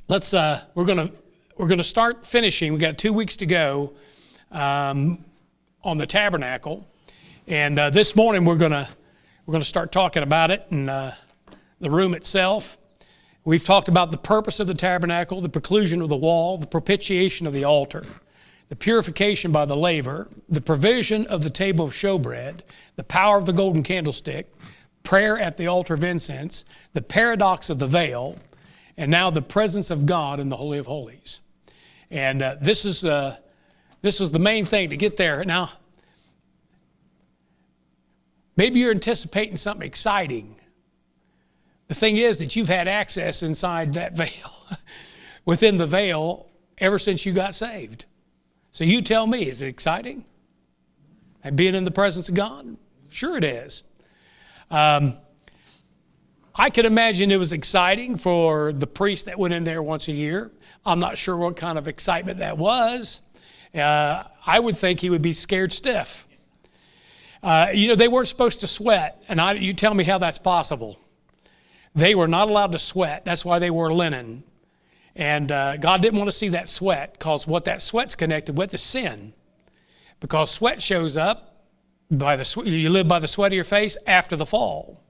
we're gonna start finishing. We got 2 weeks to go on the Tabernacle, and this morning we're gonna start talking about it and the room itself. We've talked about the purpose of the tabernacle, the preclusion of the wall, the propitiation of the altar, the purification by the laver, the provision of the table of showbread, the power of the golden candlestick, prayer at the altar of incense, the paradox of the veil, and now the presence of God in the Holy of Holies. And this was the main thing to get there. Now, maybe you're anticipating something exciting. The thing is that you've had access inside that veil, within the veil, ever since you got saved. So you tell me, is it exciting? And being in the presence of God? Sure it is. I can imagine it was exciting for the priest that went in there once a year. I'm not sure what kind of excitement that was. I would think he would be scared stiff. They weren't supposed to sweat, and you tell me how that's possible. They were not allowed to sweat. That's why they wore linen. And God didn't want to see that sweat, because what that sweat's connected with is sin. Because sweat shows up, you live by the sweat of your face after the fall.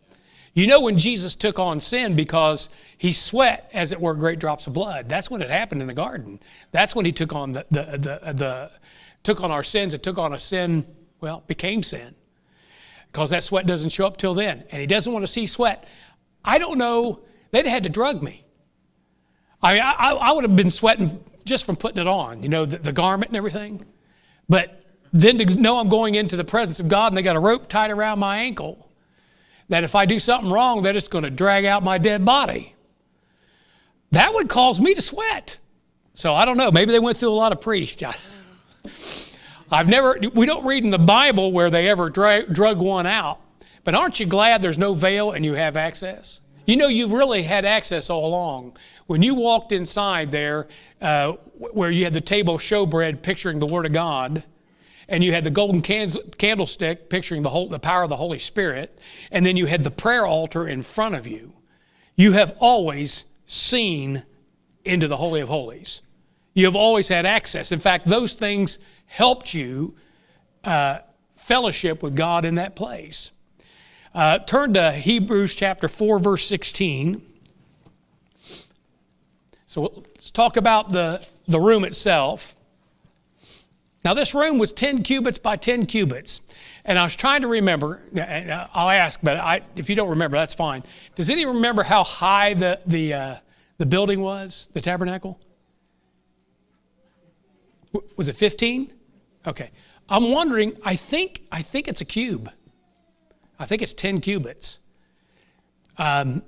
You know when Jesus took on sin, because he sweat, as it were, great drops of blood. That's when it happened in the garden. That's when he took on took on our sins and took on a sin, became sin. Because that sweat doesn't show up till then. And he doesn't want to see sweat. I don't know, they'd had to drug me. I would have been sweating just from putting it on, the garment and everything. But then to know I'm going into the presence of God and they got a rope tied around my ankle, that if I do something wrong, they're just going to drag out my dead body. That would cause me to sweat. So I don't know, maybe they went through a lot of priests. We don't read in the Bible where they ever drug one out. But aren't you glad there's no veil and you have access? You've really had access all along. When you walked inside there, where you had the table of showbread picturing the Word of God, and you had the golden candlestick picturing the power of the Holy Spirit, and then you had the prayer altar in front of you, you have always seen into the Holy of Holies. You have always had access. In fact, those things helped you fellowship with God in that place. Turn to Hebrews chapter 4, verse 16. So let's talk about the room itself. Now this room was 10 cubits by 10 cubits. And I was trying to remember, I'll ask, but if you don't remember, that's fine. Does anyone remember how high the building was, the tabernacle? Was it 15? Okay. I'm wondering, I think it's a cube. I think it's 10 cubits. That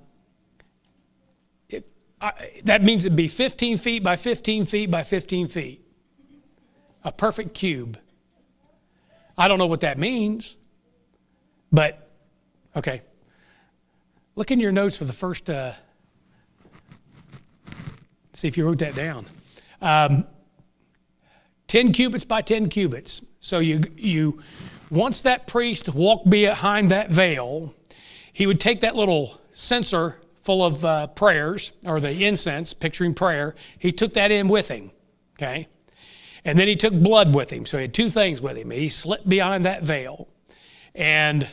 means it'd be 15 feet by 15 feet by 15 feet. A perfect cube. I don't know what that means, but okay. Look in your notes for the first, see if you wrote that down. 10 cubits by 10 cubits. So you once that priest walked behind that veil, he would take that little censer full of prayers, or the incense, picturing prayer. He took that in with him, okay? And then he took blood with him. So he had two things with him. He slipped behind that veil, and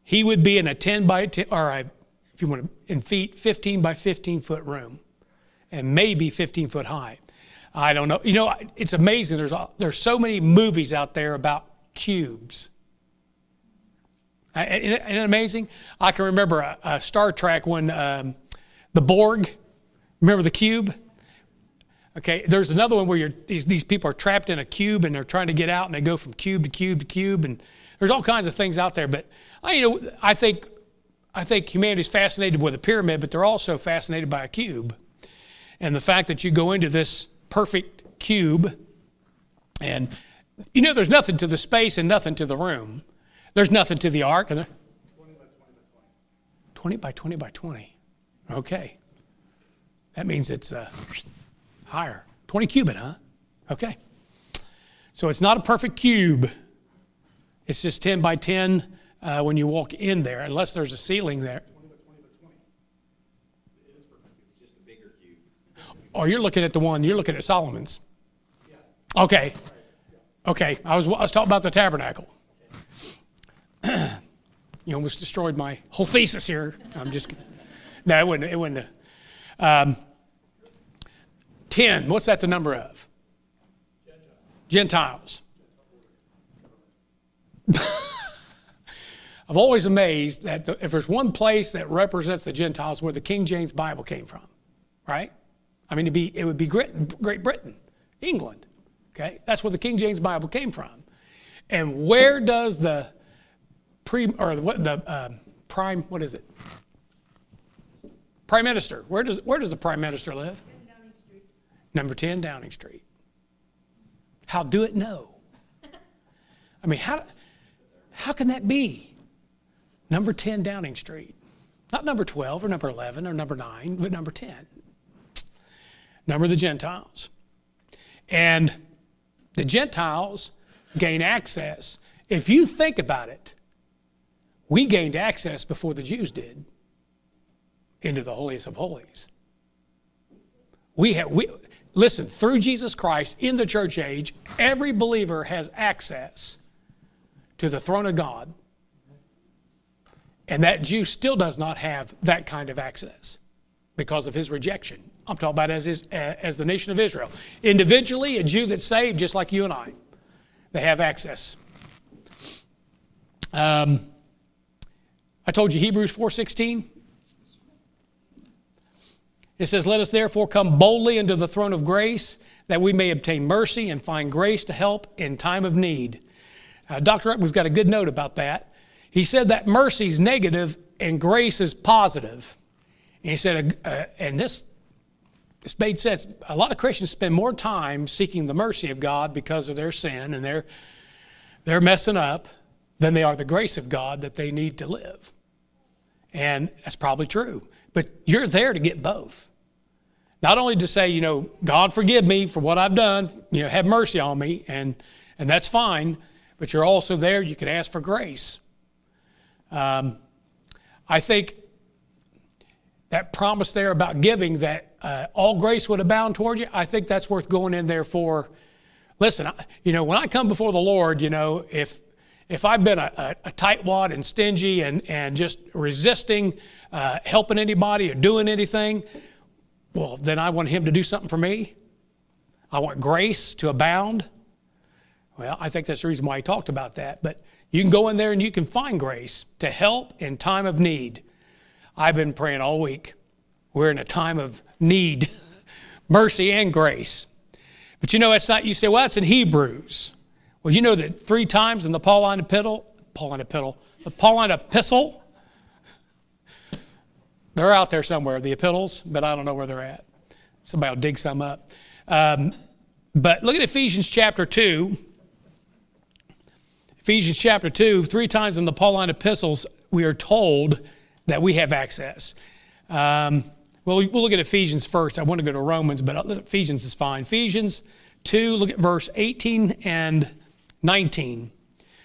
he would be in a 10 by 10, or if you want to, in feet, 15 by 15 foot room, and maybe 15 foot high. I don't know. It's amazing. There's so many movies out there about cubes. Isn't it amazing? I can remember a Star Trek when the Borg, remember the cube? Okay, there's another one where these people are trapped in a cube and they're trying to get out, and they go from cube to cube to cube, and there's all kinds of things out there. But I think humanity's fascinated with a pyramid, but they're also fascinated by a cube, and the fact that you go into this perfect cube, and there's nothing to the space and nothing to the room. There's nothing to the ark. 20 by 20 by 20. 20 by 20 by 20. Okay. That means it's higher. 20 cubit, huh? Okay. So it's not a perfect cube. It's just 10 by 10 when you walk in there, unless there's a ceiling there. 20 by 20 by 20. It is perfect. It's just a bigger cube. Or you're looking at you're looking at Solomon's. Okay. Okay. I was talking about the tabernacle. You almost destroyed my whole thesis here. I'm just kidding. No, it wouldn't. 10, what's that the number of? Gentiles. I've always amazed that if there's one place that represents the Gentiles, where the King James Bible came from, right? I mean, it would be Great Britain, England. Okay, that's where the King James Bible came from. And where does the prime minister? Where does the prime minister live? Number 10 Downing Street. How do it know? I mean, how can that be? Number 10 Downing Street. Not number 12 or number 11 or number 9, but number 10. Number of the Gentiles. And the Gentiles gain access. If you think about it, we gained access before the Jews did into the holiest of holies. Listen, through Jesus Christ in the church age, every believer has access to the throne of God. And that Jew still does not have that kind of access because of his rejection. I'm talking about as the nation of Israel. Individually, a Jew that's saved, just like you and I, they have access. I told you Hebrews 4:16. It says, "Let us therefore come boldly into the throne of grace, that we may obtain mercy and find grace to help in time of need." Dr. Ruckman's got a good note about that. He said that mercy is negative and grace is positive. And he said, and this made sense. A lot of Christians spend more time seeking the mercy of God because of their sin and they're messing up than they are the grace of God that they need to live. And that's probably true. But you're there to get both. Not only to say, God forgive me for what I've done, have mercy on me, and that's fine, but you're also there, you can ask for grace. I think that promise there about giving, that all grace would abound toward you, I think that's worth going in there for. Listen, when I come before the Lord, if I've been a tightwad and stingy and just resisting helping anybody or doing anything, well, then I want Him to do something for me. I want grace to abound. Well, I think that's the reason why He talked about that. But you can go in there and you can find grace to help in time of need. I've been praying all week. We're in a time of need, mercy and grace. But it's not, you say, well, it's in Hebrews. Well, you know that 3 times in the Pauline epistle, they're out there somewhere, the epistles, but I don't know where they're at. Somebody will dig some up. But look at Ephesians chapter 2. Ephesians chapter 2, 3 times in the Pauline epistles, we are told that we have access. Well, we'll look at Ephesians first. I want to go to Romans, but Ephesians is fine. Ephesians 2, look at verse 18 and 19.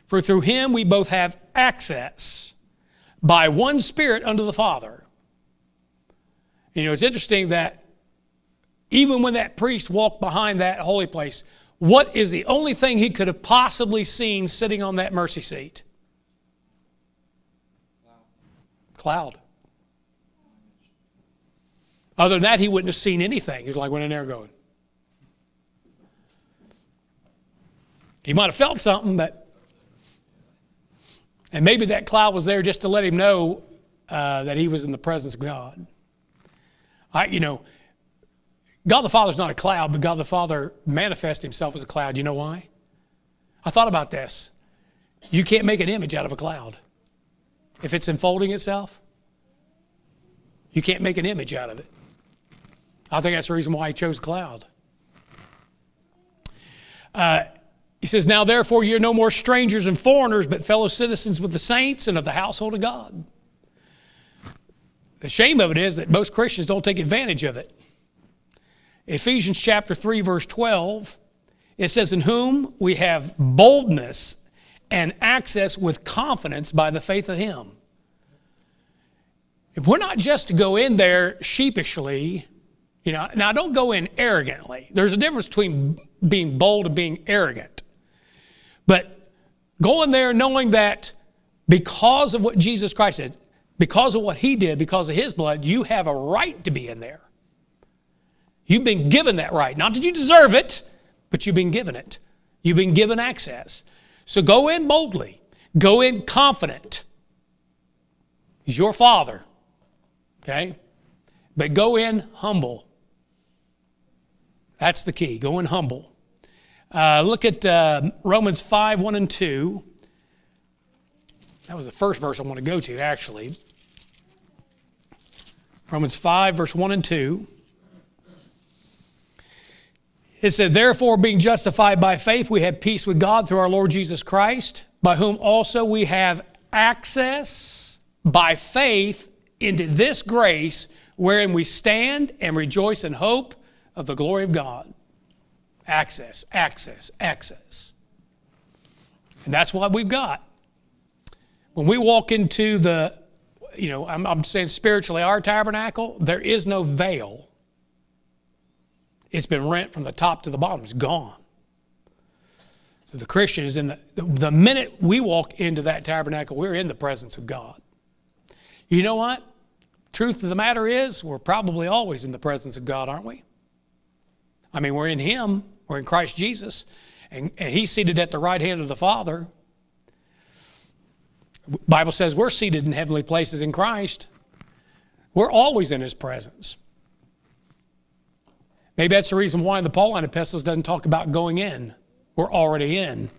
"For through Him we both have access by one Spirit unto the Father." It's interesting that even when that priest walked behind that holy place, what is the only thing he could have possibly seen sitting on that mercy seat? Cloud. Other than that, he wouldn't have seen anything. He was like, went in there going. He might have felt something, and maybe that cloud was there just to let him know that he was in the presence of God. God the Father's not a cloud, but God the Father manifests Himself as a cloud. You know why? I thought about this. You can't make an image out of a cloud. If it's enfolding itself, you can't make an image out of it. I think that's the reason why He chose cloud. He says, "Now therefore you're no more strangers and foreigners, but fellow citizens with the saints and of the household of God." The shame of it is that most Christians don't take advantage of it. Ephesians chapter 3, verse 12, it says, "In whom we have boldness and access with confidence by the faith of Him." If we're not just to go in there sheepishly You know, now don't go in arrogantly. There's a difference between being bold and being arrogant. But go in there knowing that because of what Jesus Christ did, because of what he did, because of his blood, you have a right to be in there. You've been given that right. Not that you deserve it, but you've been given it. You've been given access. So go in boldly. Go in confident. He's your Father. Okay? But go in humble. That's the key. Go in humble. Look at Romans 5, 1 and 2. That was the first verse I want to go to, actually. Romans 5, verse 1 and 2. It said, therefore, being justified by faith, we have peace with God through our Lord Jesus Christ, by whom also we have access by faith into this grace, wherein we stand and rejoice in hope of the glory of God. Access, access, access. And that's what we've got. When we walk into the, I'm saying spiritually, our tabernacle, there is no veil. It's been rent from the top to the bottom. It's gone. So the Christian is in the minute we walk into that tabernacle, we're in the presence of God. You know what? Truth of the matter is, we're probably always in the presence of God, aren't we? I mean, we're in Him. We're in Christ Jesus. And He's seated at the right hand of the Father. The Bible says we're seated in heavenly places in Christ. We're always in His presence. Maybe that's the reason why the Pauline epistles doesn't talk about going in. We're already in.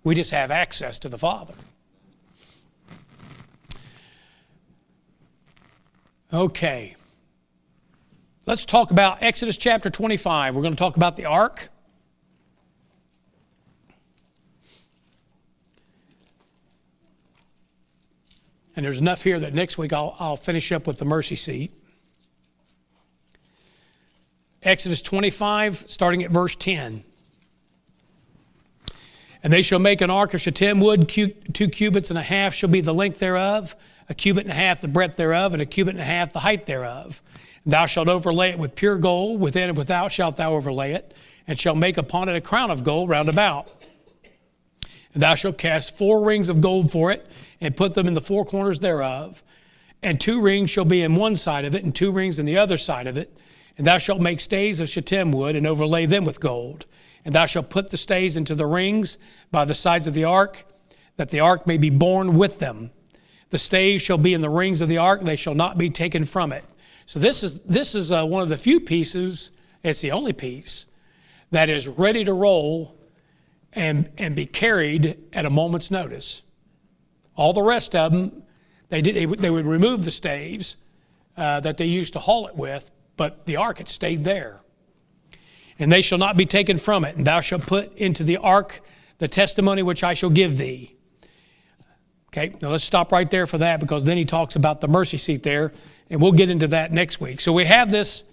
We just have access to the Father. Okay. Let's talk about Exodus chapter 25. We're going to talk about the ark. And there's enough here that next week I'll finish up with the mercy seat. Exodus 25, starting at verse 10. And they shall make an ark of shittim wood, 2 cubits and a half shall be the length thereof, a cubit and a half the breadth thereof, and a cubit and a half the height thereof. And thou shalt overlay it with pure gold, within and without shalt thou overlay it, and shalt make upon it a crown of gold round about. And thou shalt cast 4 rings of gold for it, and put them in the 4 corners thereof. And 2 rings shall be in one side of it, and 2 rings in the other side of it. And thou shalt make stays of shittim wood, and overlay them with gold. And thou shalt put the stays into the rings by the sides of the ark, that the ark may be borne with them. The stays shall be in the rings of the ark, they shall not be taken from it. So this is one of the few pieces, it's the only piece, that is ready to roll and be carried at a moment's notice. All the rest of them, they would remove the staves that they used to haul it with, but the ark had stayed there. And they shall not be taken from it. And thou shalt put into the ark the testimony which I shall give thee. Okay, now let's stop right there for that, because then he talks about the mercy seat there, and we'll get into that next week. So we have this.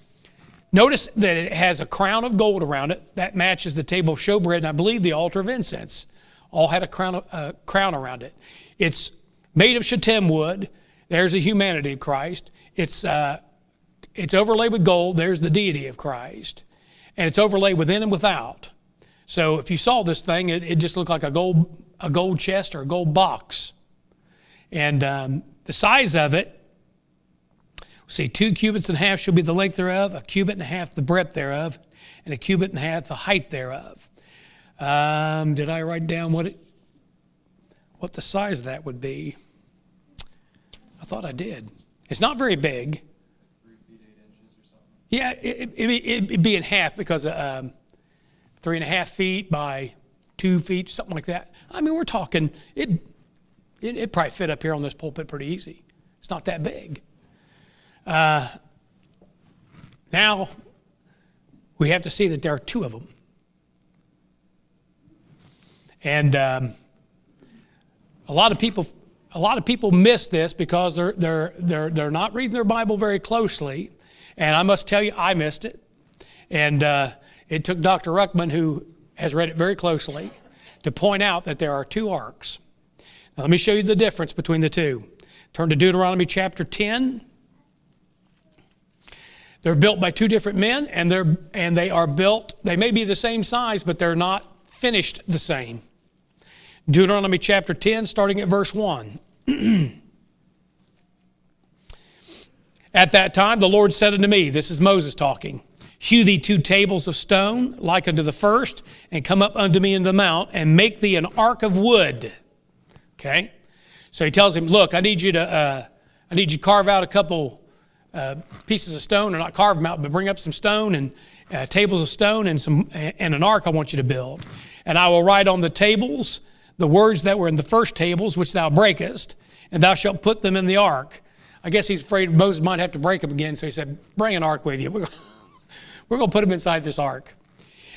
Notice that it has a crown of gold around it. That matches the table of showbread, and I believe the altar of incense all had a crown around it. It's made of shittim wood. There's the humanity of Christ. It's overlaid with gold. There's the deity of Christ. And it's overlaid within and without. So if you saw this thing, it just looked like a gold chest or a gold box. And the size of it, see, 2 cubits and a half shall be the length thereof, a cubit and a half the breadth thereof, and a cubit and a half the height thereof. Did I write down what the size of that would be? I thought I did. It's not very big. 3 feet 8 inches or something. Yeah, it'd be in half, because 3.5 feet by 2 feet, something like that. I mean, we're talking, it'd probably fit up here on this pulpit pretty easy. It's not that big. Now, we have to see that there are 2 of them. And a lot of people miss this because they're not reading their Bible very closely. And I must tell you, I missed it. And it took Dr. Ruckman, who has read it very closely, to point out that there are 2 arks. Now, let me show you the difference between the 2. Turn to Deuteronomy chapter 10. They're built by two different men, and they are built, they may be the same size, but they're not finished the same. Deuteronomy chapter 10, starting at verse 1. At that time the Lord said unto me, this is Moses talking, hew thee 2 tables of stone, like unto the first, and come up unto me into the mount, and make thee an ark of wood. Okay? So he tells him, look, I need you to carve out a couple pieces of stone, or not carve them out, but bring up some stone and tables of stone and an ark I want you to build. And I will write on the tables the words that were in the first tables, which thou breakest, and thou shalt put them in the ark. I guess he's afraid Moses might have to break them again, so he said, bring an ark with you. We're going to put them inside this ark.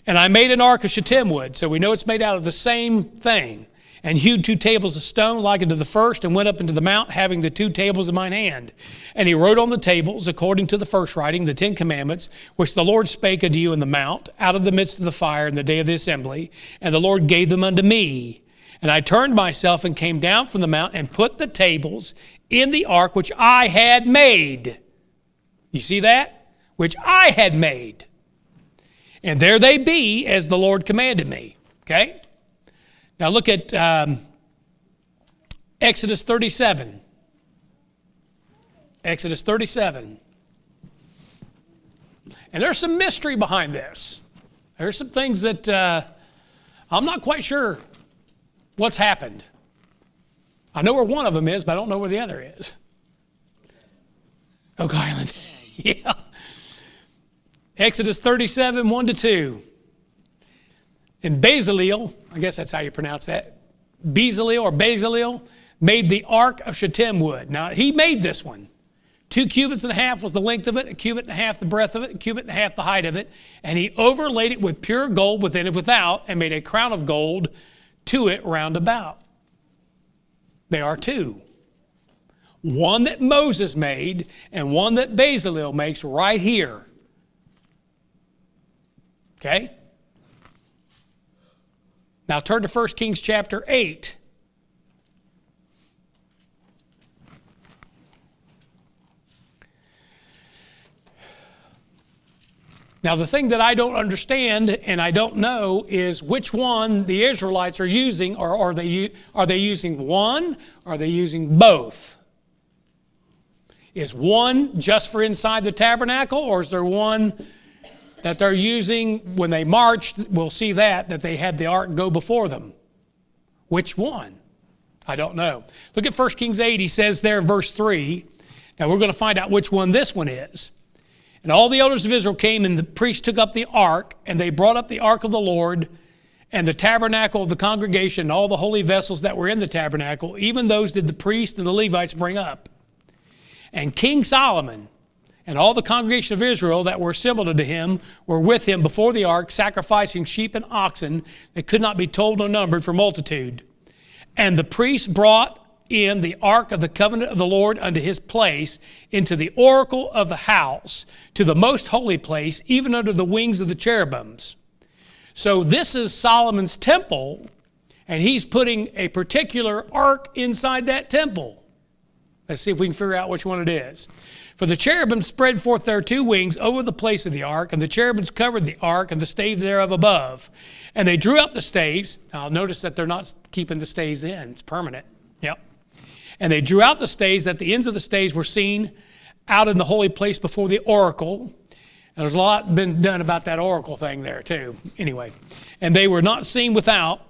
And I made an ark of shittim wood, so we know it's made out of the same thing, and hewed 2 tables of stone like unto the first, and went up into the mount, having the 2 tables in mine hand. And he wrote on the tables, according to the first writing, the 10 commandments, which the Lord spake unto you in the mount, out of the midst of the fire in the day of the assembly. And the Lord gave them unto me. And I turned myself and came down from the mount, and put the tables in the ark which I had made. You see that? Which I had made. And there they be, as the Lord commanded me. Okay? Now look at Exodus 37. Exodus 37. And there's some mystery behind this. There's some things that I'm not quite sure what's happened. I know where one of them is, but I don't know where the other is. Oak Island. Yeah. Exodus 37, 1-2. And Bezaleel, I guess that's how you pronounce that, Bezaleel made the ark of shittim wood. Now, he made this one. 2 cubits and a half was the length of it, 1 cubit and a half the breadth of it, 1 cubit and a half the height of it. And he overlaid it with pure gold within and without, and made a crown of gold to it round about. There are 2. One that Moses made, and one that Bezaleel makes right here. Okay? Now turn to 1 Kings chapter 8. Now the thing that I don't understand and I don't know is which one the Israelites are using, or are they using one, or are they using both? Is one just for inside the tabernacle, or is there one that they're using when they marched? We'll see that they had the ark go before them. Which one? I don't know. Look at 1 Kings 8. He says there in verse 3. Now we're going to find out which one this one is. And all the elders of Israel came, and the priests took up the ark, and they brought up the ark of the Lord, and the tabernacle of the congregation, and all the holy vessels that were in the tabernacle, even those did the priests and the Levites bring up. And King Solomon and all the congregation of Israel that were assembled unto him were with him before the ark, sacrificing sheep and oxen that could not be told nor numbered for multitude. And the priests brought in the ark of the covenant of the Lord unto his place, into the oracle of the house, to the most holy place, even under the wings of the cherubims. So this is Solomon's temple, and he's putting a particular ark inside that temple. Let's see if we can figure out which one it is. For the cherubim spread forth their 2 wings over the place of the ark, and the cherubims covered the ark and the staves thereof above. And they drew out the staves. Now notice that they're not keeping the staves in. It's permanent. Yep. And they drew out the staves, that the ends of the staves were seen out in the holy place before the oracle. And there's a lot been done about that oracle thing there too. Anyway, and they were not seen without.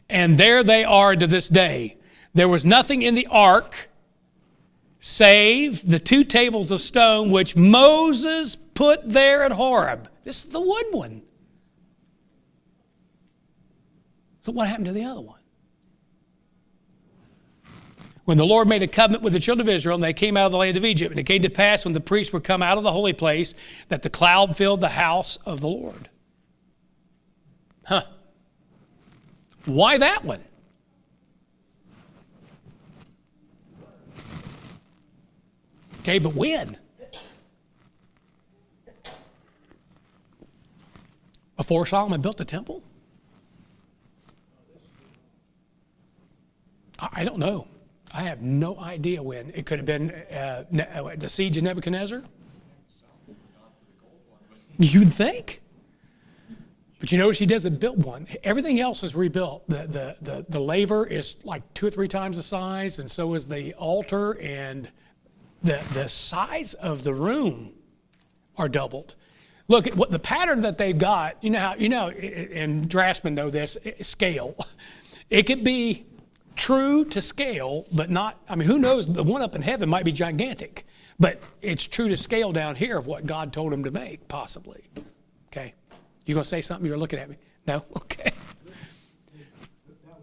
And there they are to this day. There was nothing in the ark save the 2 tables of stone which Moses put there at Horeb. This is the wood one. So what happened to the other one? When the Lord made a covenant with the children of Israel, and they came out of the land of Egypt, and it came to pass when the priests were come out of the holy place, that the cloud filled the house of the Lord. Huh. Why that one? Okay, but when? Before Solomon built the temple? I don't know. I have no idea when. It could have been the siege of Nebuchadnezzar. You'd think. But you notice he doesn't build one. Everything else is rebuilt. The laver is like 2 or 3 times the size, and so is the altar, and the size of the room are doubled. Look at what the pattern that they've got. And draftsmen know this, scale. It could be true to scale, but not, who knows, the one up in heaven might be gigantic, but it's true to scale down here of what God told him to make, possibly. Okay? You going to say something? You're looking at me. No? Okay. That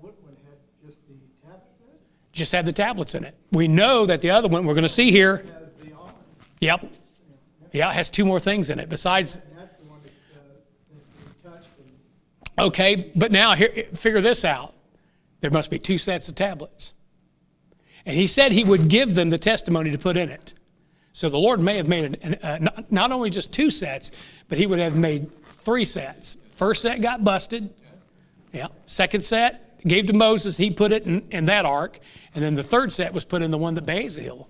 wood one had just the tablets in it? Just had the tablets in it. We know that the other one we're going to see here. It has the almond. Yep. Yeah, it has 2 more things in it besides. And that's the one that you touched. Okay, but now here, figure this out. There must be 2 sets of tablets. And he said he would give them the testimony to put in it. So the Lord may have made not only just 2 sets, but he would have made 3 sets. First set got busted. Yeah. Second set gave to Moses. He put it in that ark. And then the third set was put in the one that Basil.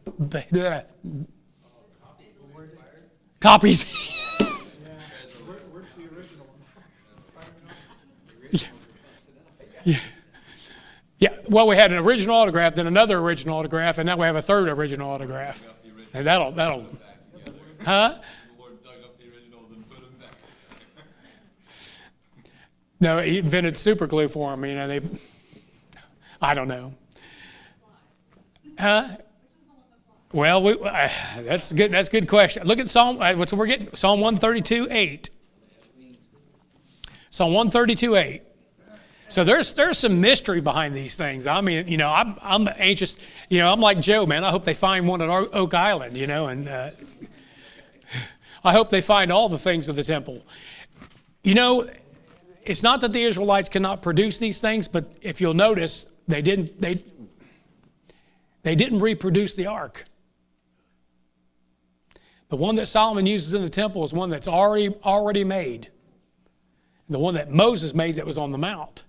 Copies. Where's the original one? Yeah. Well, we had an original autograph, then another original autograph, and now we have a third original autograph. And that'll. Huh? The Lord dug up the originals and put them back. No, he invented super glue for them. I don't know. Huh? Well, that's good. That's a good question. Look at Psalm. What's we're getting? Psalm 132:8. Psalm 132:8. So there's some mystery behind these things. I'm anxious. I'm like Joe, man. I hope they find one at Oak Island. And I hope they find all the things of the temple. It's not that the Israelites cannot produce these things, but if you'll notice, they didn't reproduce the ark. The one that Solomon uses in the temple is one that's already made. The one that Moses made that was on the mount.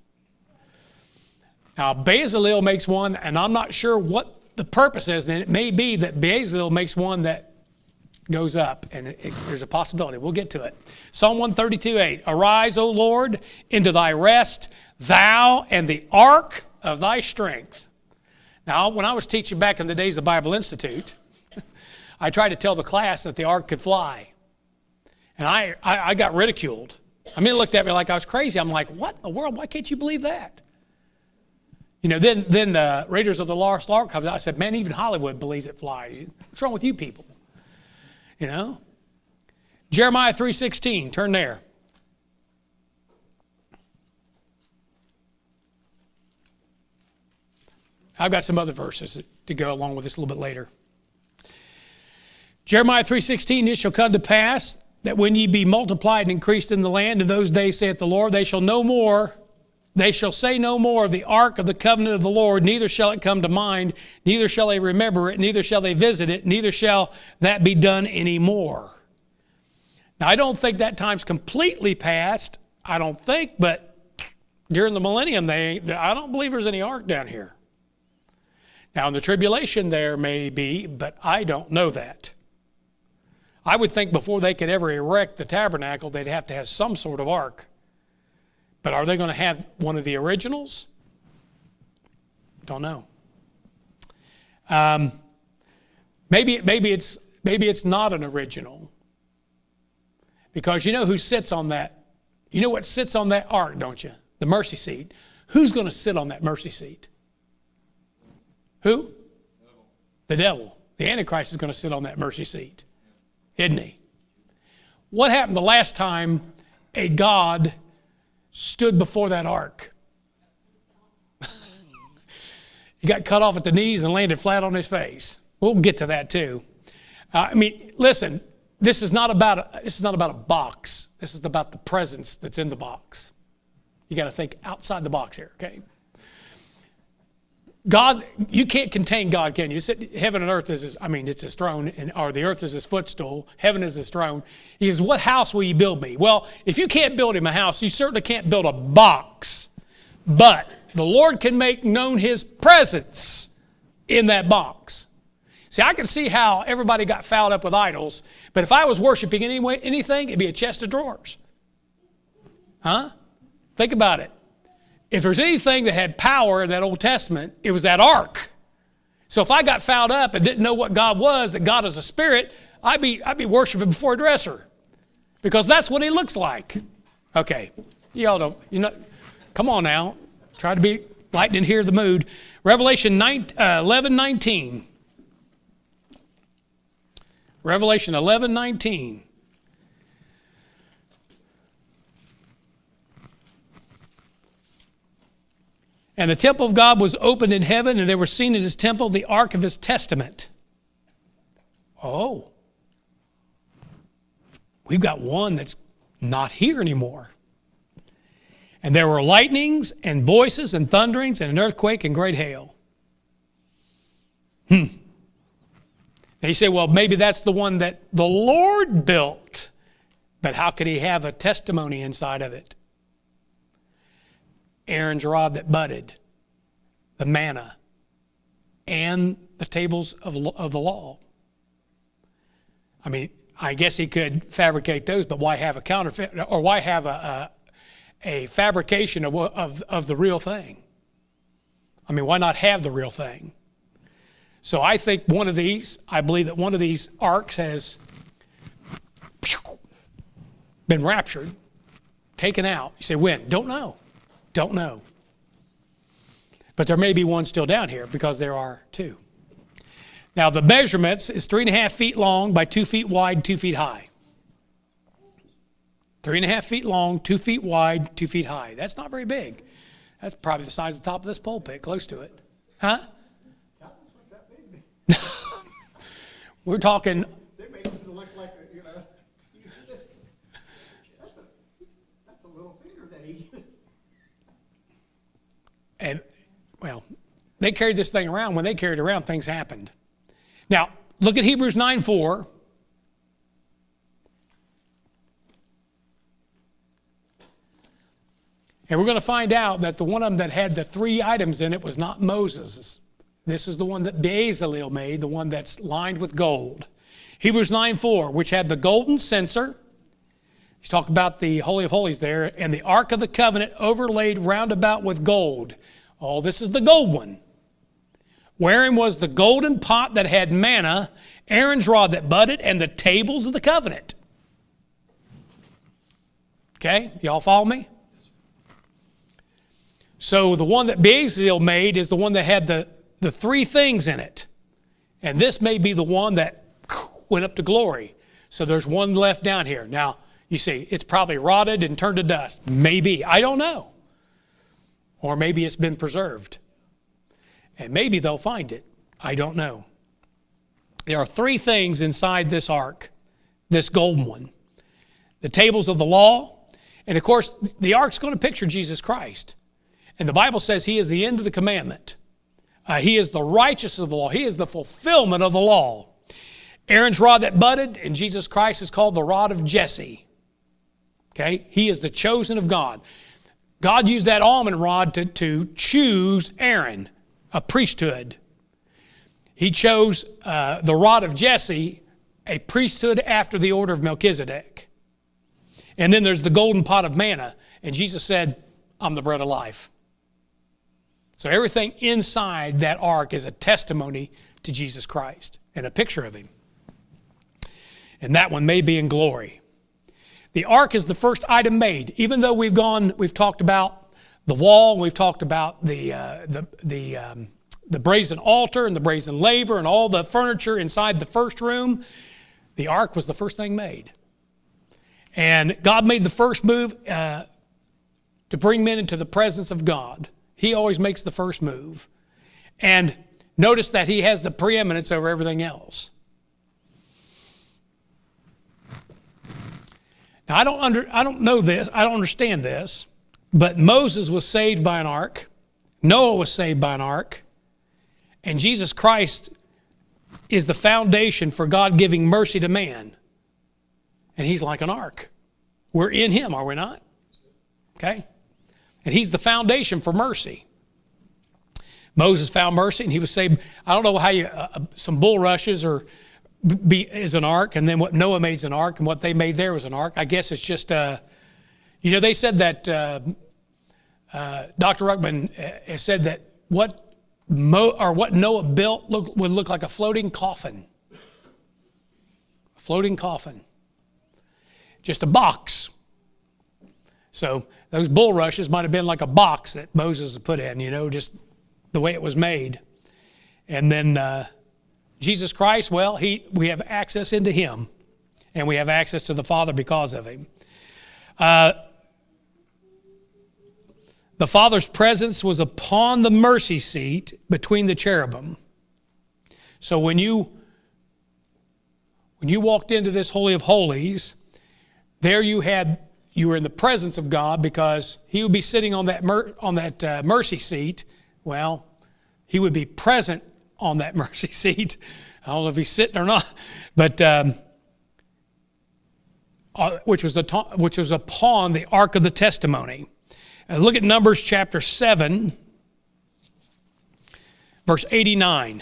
Now, Bezalel makes one, and I'm not sure what the purpose is. And it may be that Bezalel makes one that goes up, and there's a possibility. We'll get to it. Psalm 132:8. Arise, O Lord, into thy rest, thou and the ark of thy strength. Now, when I was teaching back in the days of Bible Institute, I tried to tell the class that the ark could fly. And I got ridiculed. It looked at me like I was crazy. I'm like, what in the world? Why can't you believe that? Then Raiders of the Lost Ark comes out. I said, man, even Hollywood believes it flies. What's wrong with you people? Jeremiah 3:16, turn there. I've got some other verses to go along with this a little bit later. Jeremiah 3:16, it shall come to pass that when ye be multiplied and increased in the land, in those days, saith the Lord, they shall say no more of the ark of the covenant of the Lord, neither shall it come to mind, neither shall they remember it, neither shall they visit it, neither shall that be done anymore. Now, I don't think that time's completely past, but during the millennium, I don't believe there's any ark down here. Now, in the tribulation there may be, but I don't know that. I would think before they could ever erect the tabernacle, they'd have to have some sort of ark. But are they going to have one of the originals? Don't know. Maybe it's not an original. Because you know who sits on that? You know what sits on that ark, don't you? The mercy seat. Who's going to sit on that mercy seat? Who? The devil. The Antichrist is going to sit on that mercy seat. Isn't he? What happened the last time a God stood before that ark? He got cut off at the knees and landed flat on his face. We'll get to that too. Listen, this is not about a box. This is about the presence that's in the box. You got to think outside the box here, okay? God, you can't contain God, can you? Heaven and earth it's his throne, or the earth is his footstool. Heaven is his throne. He says, what house will you build me? Well, if you can't build him a house, you certainly can't build a box. But the Lord can make known his presence in that box. See, I can see how everybody got fouled up with idols, but if I was worshiping anything, it'd be a chest of drawers. Huh? Think about it. If there's anything that had power in that Old Testament, it was that ark. So if I got fouled up and didn't know what God was, that God is a spirit, I'd be worshiping before a dresser, because that's what he looks like. Okay, y'all don't, come on now. Try to be lightened here the mood. Revelation 11:19. Revelation 11:19. And the temple of God was opened in heaven, and there was seen in his temple the ark of his testament. Oh. We've got one that's not here anymore. And there were lightnings and voices and thunderings and an earthquake and great hail. Now you say, well, maybe that's the one that the Lord built. But how could he have a testimony inside of it? Aaron's rod that budded, the manna, and the tables of the law. I mean, I guess he could fabricate those, but why have a counterfeit, or why have a fabrication of the real thing? I mean, why not have the real thing? So I think I believe that one of these arks has been raptured, taken out. You say, when? Don't know. Don't know. But there may be one still down here, because there are two. Now the measurements is 3.5 feet long by 2 feet wide, 2 feet high. 3.5 feet long, 2 feet wide, 2 feet high. That's not very big. That's probably the size of the top of this pulpit, close to it. Huh? We're talking. They make it look like that's a little finger that he used. And, well, they carried this thing around. When they carried it around, things happened. Now, look at Hebrews 9:4. And we're going to find out that the one of them that had the 3 items in it was not Moses'. This is the one that Bezalel made, the one that's lined with gold. Hebrews 9:4, which had the golden censer. He's talking about the Holy of Holies there, and the Ark of the Covenant overlaid round about with gold. Oh, this is the gold one. Wherein was the golden pot that had manna, Aaron's rod that budded, and the tables of the covenant. Okay, y'all follow me? So the one that Bezalel made is the one that had the 3 things in it. And this may be the one that went up to glory. So there's one left down here. Now, you see, it's probably rotted and turned to dust. Maybe. I don't know. Or maybe it's been preserved. And maybe they'll find it. I don't know. There are 3 things inside this ark, this golden one. The tables of the law. And of course, the ark's going to picture Jesus Christ. And the Bible says he is the end of the commandment. He is the righteousness of the law. He is the fulfillment of the law. Aaron's rod that budded, and Jesus Christ is called the rod of Jesse. Okay? He is the chosen of God. God used that almond rod to choose Aaron, a priesthood. He chose the rod of Jesse, a priesthood after the order of Melchizedek. And then there's the golden pot of manna. And Jesus said, I'm the bread of life. So everything inside that ark is a testimony to Jesus Christ and a picture of him. And that one may be in glory. The ark is the first item made. Even though we've talked about the wall, we've talked about the brazen altar and the brazen laver and all the furniture inside the first room, the ark was the first thing made. And God made the first move to bring men into the presence of God. He always makes the first move. And notice that he has the preeminence over everything else. Now, I don't know this, I don't understand this, but Moses was saved by an ark, Noah was saved by an ark, and Jesus Christ is the foundation for God giving mercy to man. And he's like an ark. We're in him, are we not? Okay? And he's the foundation for mercy. Moses found mercy, and he was saved. I don't know how you some bulrushes is an ark, and then what Noah made is an ark, and what they made there was an ark. I guess it's just they said that Dr. Ruckman has said that what Noah built would look like a floating coffin. A floating coffin. Just a box. So those bulrushes might have been like a box that Moses had put in, just the way it was made. And then Jesus Christ, well, we have access into him, and we have access to the Father because of him. The Father's presence was upon the mercy seat between the cherubim. So when you walked into this Holy of Holies, there you were in the presence of God, because he would be sitting on that mercy seat. Well, he would be present on that mercy seat. I don't know if he's sitting or not, but which was upon the Ark of the Testimony. Look at Numbers chapter 7, verse 89.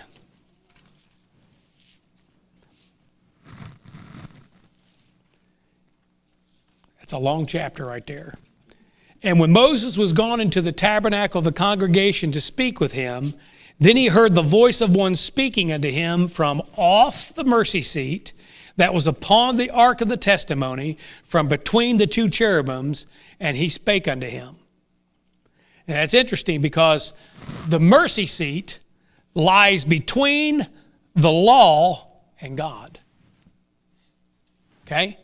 That's a long chapter right there. And when Moses was gone into the tabernacle of the congregation to speak with him, then he heard the voice of one speaking unto him from off the mercy seat that was upon the ark of the testimony, from between the two cherubims, and he spake unto him. And that's interesting, because the mercy seat lies between the law and God. Okay?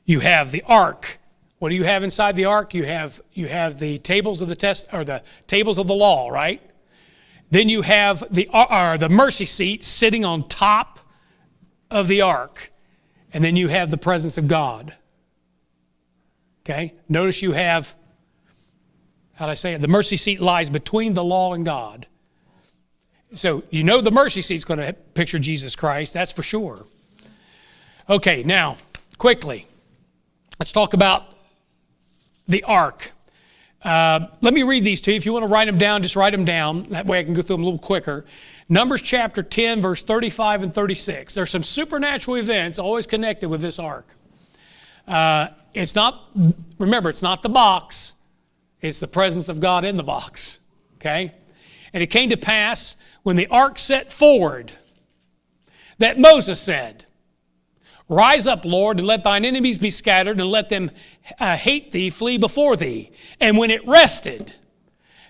You have the ark. What do you have inside the ark? You have the tables of the tables of the law, right? Then you have the mercy seat sitting on top of the ark. And then you have the presence of God. Okay? Notice you have, how'd I say it? The mercy seat lies between the law and God. So the mercy seat's going to picture Jesus Christ, that's for sure. Okay, now, quickly, let's talk about the ark. Let me read these to you. If you want to write them down, just write them down. That way I can go through them a little quicker. Numbers chapter 10, verse 35 and 36. There's some supernatural events always connected with this ark. Remember, it's not the box. It's the presence of God in the box. Okay? And it came to pass, when the ark set forward, that Moses said, Rise up, Lord, and let thine enemies be scattered, and let them hate thee, flee before thee. And when it rested,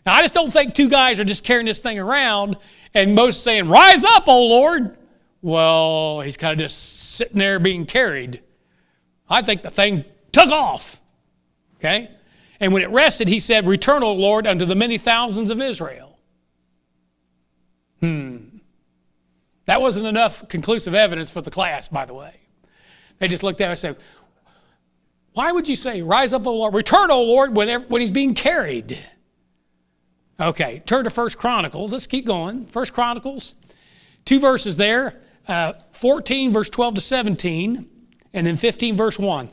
now I just don't think two guys are just carrying this thing around, and Moses saying, Rise up, O Lord. Well, he's kind of just sitting there being carried. I think the thing took off. Okay? And when it rested, he said, Return, O Lord, unto the many thousands of Israel. That wasn't enough conclusive evidence for the class, by the way. They just looked at it and said, why would you say, Rise up, O Lord, return, O Lord, when he's being carried? Okay, turn to 1 Chronicles. Let's keep going. 1 Chronicles, 2 verses there, 14, verse 12 to 17, and then 15, verse 1.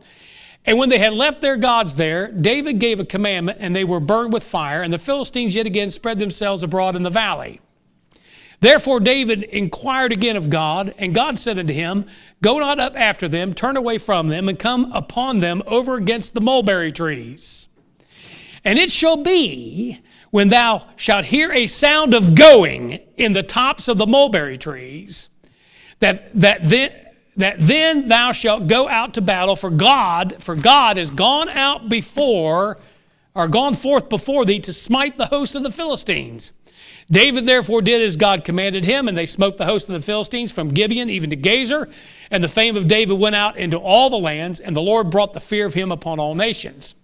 And when they had left their gods there, David gave a commandment, and they were burned with fire, and the Philistines yet again spread themselves abroad in the valley. Therefore David inquired again of God, and God said unto him, Go not up after them, turn away from them, and come upon them over against the mulberry trees. And it shall be, when thou shalt hear a sound of going in the tops of the mulberry trees, that then thou shalt go out to battle, for God has gone out before, or gone forth before thee, to smite the host of the Philistines. David therefore did as God commanded him, and they smote the host of the Philistines from Gibeon even to Gazer. And the fame of David went out into all the lands, and the Lord brought the fear of him upon all nations.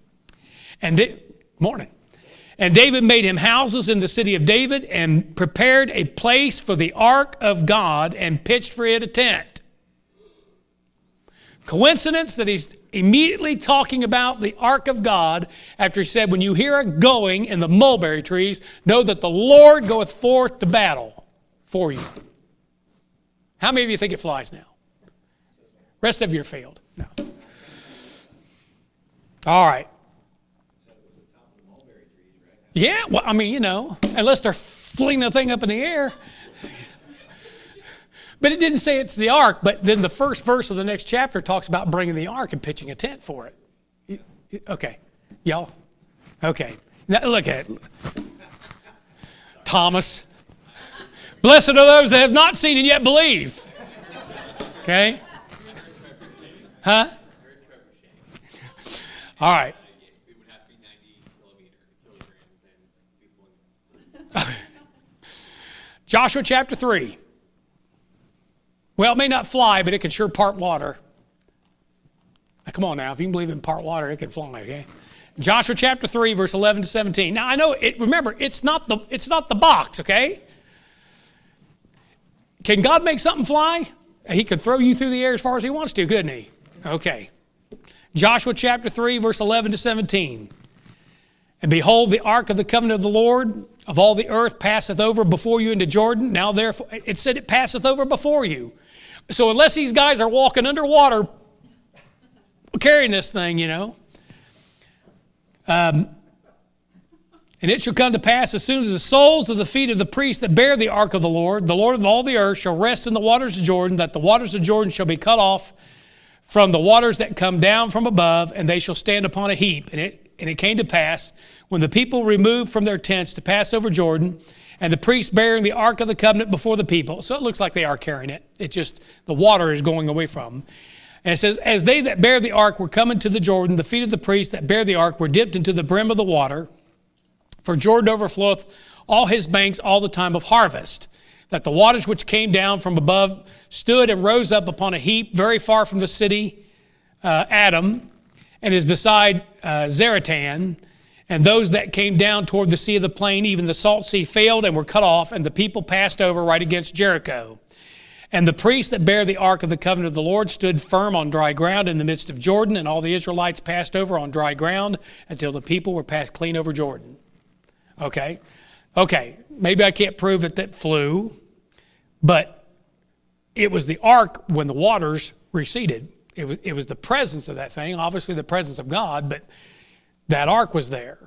And David made him houses in the city of David, and prepared a place for the ark of God, and pitched for it a tent. Coincidence that he's immediately talking about the ark of God after he said, when you hear a going in the mulberry trees, know that the Lord goeth forth to battle for you. How many of you think it flies now? Rest of you are failed. No. All right. Yeah, well, I mean, unless they're fling the thing up in the air. But it didn't say it's the ark. But then the first verse of the next chapter talks about bringing the ark and pitching a tent for it. Okay, y'all? Okay. Now look at it. Thomas. Blessed are those that have not seen and yet believe. Okay? Huh? All right. Joshua chapter 3. Well, it may not fly, but it can sure part water. Now, come on now. If you can believe in part water, it can fly, okay? Joshua chapter 3, verse 11 to 17. Now, I know, remember, it's not the box, okay? Can God make something fly? He can throw you through the air as far as he wants to, couldn't he? Okay. Joshua chapter 3, verse 11 to 17. And behold, the ark of the covenant of the Lord of all the earth passeth over before you into Jordan. Now therefore, it said it passeth over before you. So unless these guys are walking underwater carrying this thing, and it shall come to pass as soon as the soles of the feet of the priests that bear the ark of the Lord of all the earth, shall rest in the waters of Jordan, that the waters of Jordan shall be cut off from the waters that come down from above, and they shall stand upon a heap. And it came to pass, when the people removed from their tents to pass over Jordan, and the priests bearing the ark of the covenant before the people. So it looks like they are carrying it. It's just the water is going away from them. And it says, as they that bear the ark were coming to the Jordan, the feet of the priests that bear the ark were dipped into the brim of the water. For Jordan overfloweth all his banks all the time of harvest. That the waters which came down from above stood and rose up upon a heap very far from the city Adam, and is beside Zaratan. And those that came down toward the sea of the plain, even the salt sea, failed and were cut off, and the people passed over right against Jericho. And the priests that bear the ark of the covenant of the Lord stood firm on dry ground in the midst of Jordan, and all the Israelites passed over on dry ground until the people were passed clean over Jordan. Okay, maybe I can't prove it that flew, but it was the ark when the waters receded. It was the presence of that thing, obviously the presence of God, but that ark was there.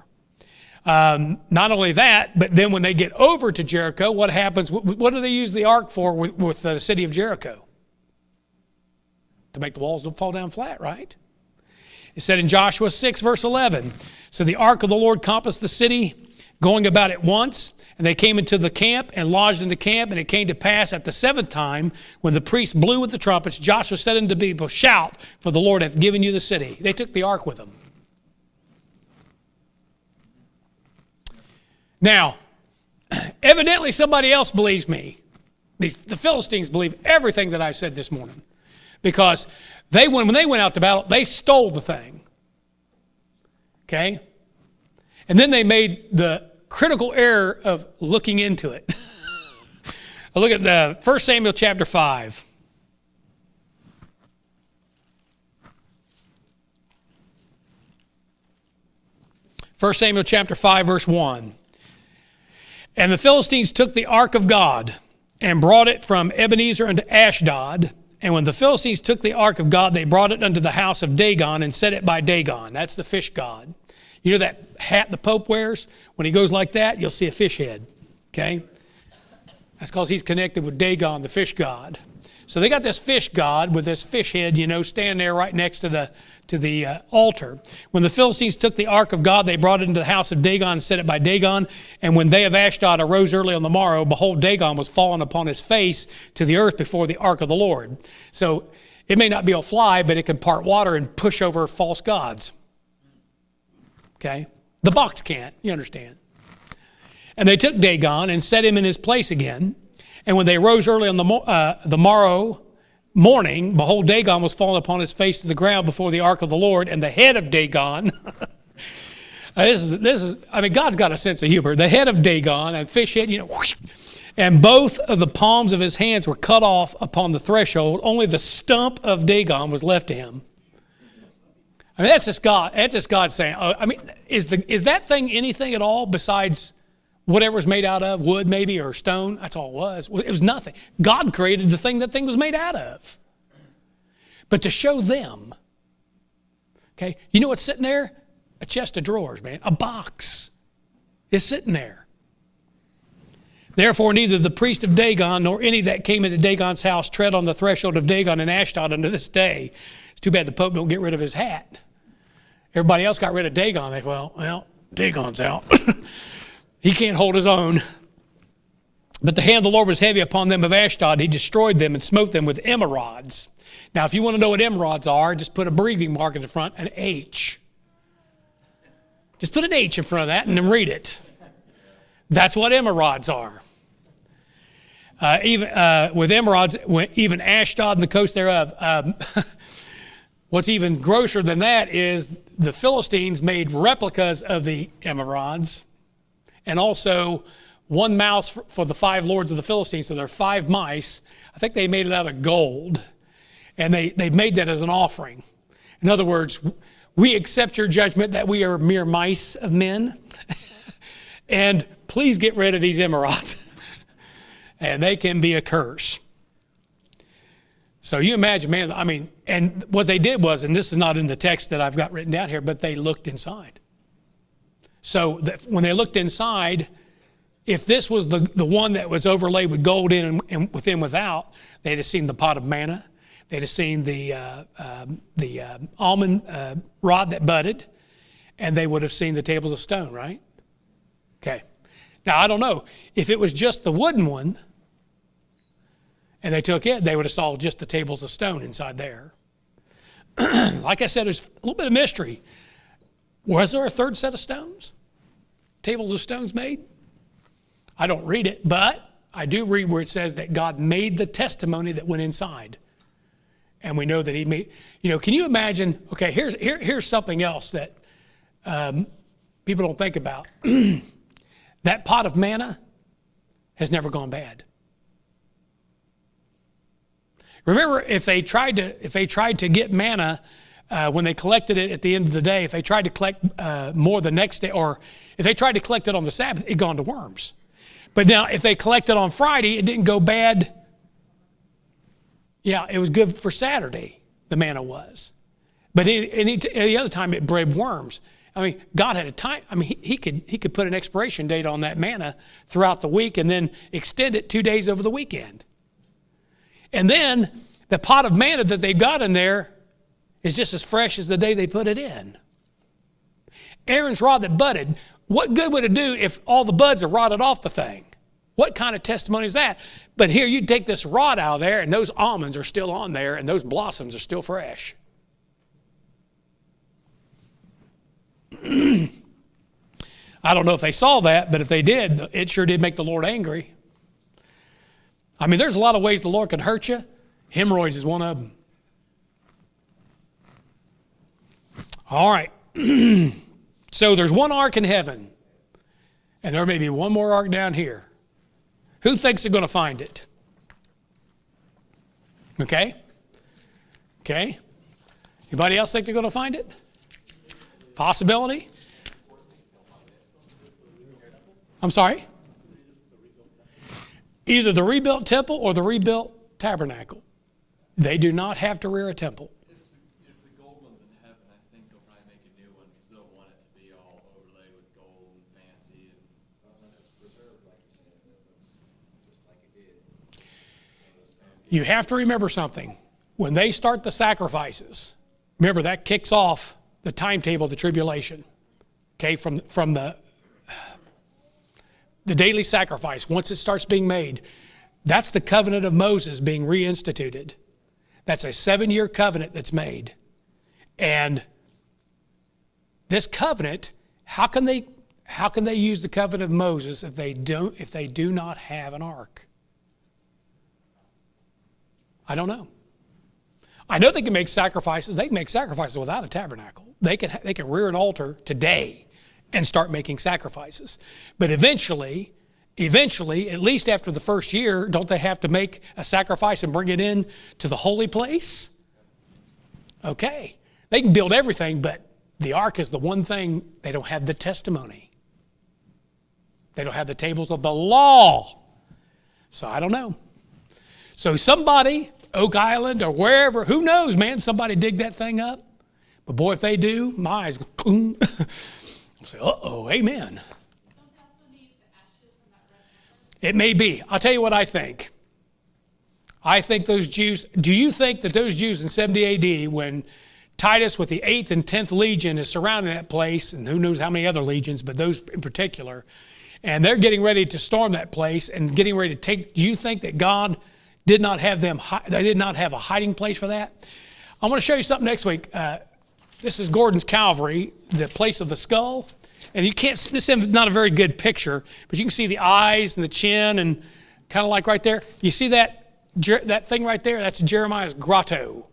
Not only that, but then when they get over to Jericho, what happens? What do they use the ark for with the city of Jericho? To make the walls fall down flat, right? It said in Joshua 6, verse 11, so the ark of the Lord compassed the city, going about it once, and they came into the camp and lodged in the camp. And it came to pass at the seventh time, when the priests blew with the trumpets, Joshua said unto the people, shout, for the Lord hath given you the city. They took the ark with them. Now, evidently somebody else believes me. The Philistines believe everything that I've said this morning. Because when they went out to battle, they stole the thing. Okay? And then they made the critical error of looking into it. Look at 1 Samuel chapter 5. First Samuel chapter 5, verse 1. And the Philistines took the ark of God and brought it from Ebenezer unto Ashdod. And when the Philistines took the ark of God, they brought it unto the house of Dagon and set it by Dagon. That's the fish god. You know that hat the Pope wears? When he goes like that, you'll see a fish head. Okay? That's because he's connected with Dagon, the fish god. So they got this fish god with this fish head, standing there right next to the altar. When the Philistines took the ark of God, they brought it into the house of Dagon and set it by Dagon. And when they of Ashdod arose early on the morrow, behold, Dagon was fallen upon his face to the earth before the ark of the Lord. So it may not be a fly, but it can part water and push over false gods. Okay? The box can't, you understand. And they took Dagon and set him in his place again. And when they rose early on the morrow morning, behold, Dagon was fallen upon his face to the ground before the ark of the Lord, and the head of Dagon, God's got a sense of humor. The head of Dagon, a fish head, and both of the palms of his hands were cut off upon the threshold. Only the stump of Dagon was left to him. That's just God. That's just God saying, is that thing anything at all besides whatever it's made out of, wood maybe, or stone? That's all it was. It was nothing. God created the thing that thing was made out of. But to show them, okay, you know what's sitting there? A chest of drawers, man. A box is sitting there. Therefore neither the priest of Dagon nor any that came into Dagon's house tread on the threshold of Dagon and Ashdod unto this day. It's too bad the Pope don't get rid of his hat. Everybody else got rid of Dagon. They well, Dagon's out. He can't hold his own. But the hand of the Lord was heavy upon them of Ashdod. He destroyed them and smote them with emerods. Now, if you want to know what emerods are, just put a breathing mark in the front, an H. Just put an H in front of that and then read it. That's what emerods are. Even with emerods, even Ashdod and the coast thereof. What's even grosser than that is the Philistines made replicas of the emerods, and also one mouse for the 5 lords of the Philistines. So there are 5 mice. I think they made it out of gold, and they made that as an offering. In other words, we accept your judgment that we are mere mice of men, and please get rid of these emerods. And they can be a curse. So you imagine, man, I mean, and what they did was, and this is not in the text that I've got written down here, but they looked inside. So when they looked inside, if this was the one that was overlaid with gold in and within without, they'd have seen the pot of manna. They'd have seen the almond rod that budded, and they would have seen the tables of stone, right? Okay. Now, I don't know. If it was just the wooden one, and they took it, they would have saw just the tables of stone inside there. Like I said, there's a little bit of mystery. Was there a third set of stones? Tables of stones made? I don't read it, but I do read where it says that God made the testimony that went inside. And we know that he made, can you imagine, okay, here's something else that people don't think about. That pot of manna has never gone bad. Remember, if they tried to get manna when they collected it at the end of the day, if they tried to collect more the next day, or if they tried to collect it on the Sabbath, it gone to worms. But now, if they collected on Friday, it didn't go bad. Yeah, it was good for Saturday, the manna was. But any other time, it bred worms. I mean, God had a time. I mean, he could put an expiration date on that manna throughout the week and then extend it 2 days over the weekend. And then the pot of manna that they got in there is just as fresh as the day they put it in. Aaron's rod that budded, what good would it do if all the buds are rotted off the thing? What kind of testimony is that? But here you take this rod out of there and those almonds are still on there and those blossoms are still fresh. I don't know if they saw that, but if they did, it sure did make the Lord angry. I mean, there's a lot of ways the Lord could hurt you. Hemorrhoids is one of them. All right. So there's one ark in heaven, and there may be one more ark down here. Who thinks they're going to find it? Okay? Okay? Anybody else think they're going to find it? Possibility? I'm sorry? Either the rebuilt temple or the rebuilt tabernacle. They do not have to rear a temple. If the gold one's in heaven, I think they'll probably make a new one because they'll want it to be all overlaid with gold and fancy. And it's preserved, like you said, just like it did. You have to remember something. When they start the sacrifices, remember that kicks off the timetable of the tribulation. Okay, from the daily sacrifice, once it starts being made, that's the covenant of Moses being reinstituted. That's a 7-year covenant that's made. And this covenant, how can they use the covenant of Moses if they do not have an ark? I don't know. I know they can make sacrifices. They can make sacrifices without a tabernacle. They can rear an altar today and start making sacrifices. But eventually, at least after the first year, don't they have to make a sacrifice and bring it in to the holy place? Okay. They can build everything, but the ark is the one thing they don't have the testimony. They don't have the tables of the law. So I don't know. So somebody, Oak Island or wherever, who knows, man, somebody dig that thing up. But boy, if they do, my eyes go, I'll say, uh-oh, amen. It may be. I'll tell you what I think. I think those Jews, do you think that those Jews in 70 AD, when Titus with the 8th and 10th Legion is surrounding that place, and who knows how many other legions, but those in particular, and they're getting ready to storm that place and getting ready to take, do you think that God did not have them, they did not have a hiding place for that? I'm going to show you something next week. This is Gordon's Calvary, the place of the skull. And you can't, this is not a very good picture, but you can see the eyes and the chin and kind of like right there. You see that thing right there? That's Jeremiah's grotto.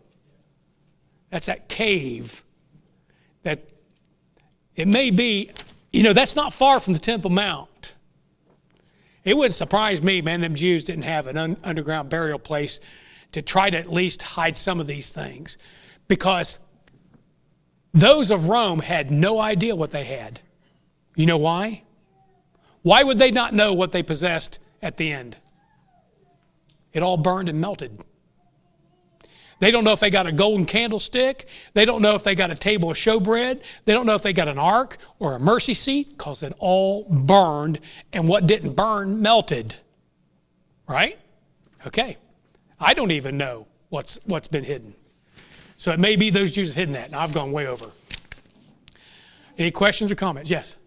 That's that cave. That it may be, that's not far from the Temple Mount. It wouldn't surprise me, man, them Jews didn't have an underground burial place to try to at least hide some of these things. Because those of Rome had no idea what they had. You know why? Why would they not know what they possessed at the end? It all burned and melted. They don't know if they got a golden candlestick. They don't know if they got a table of showbread. They don't know if they got an ark or a mercy seat, because it all burned, and what didn't burn melted. Right? Okay. I don't even know what's been hidden. So it may be those Jews hidden that. Now I've gone way over. Any questions or comments? Yes?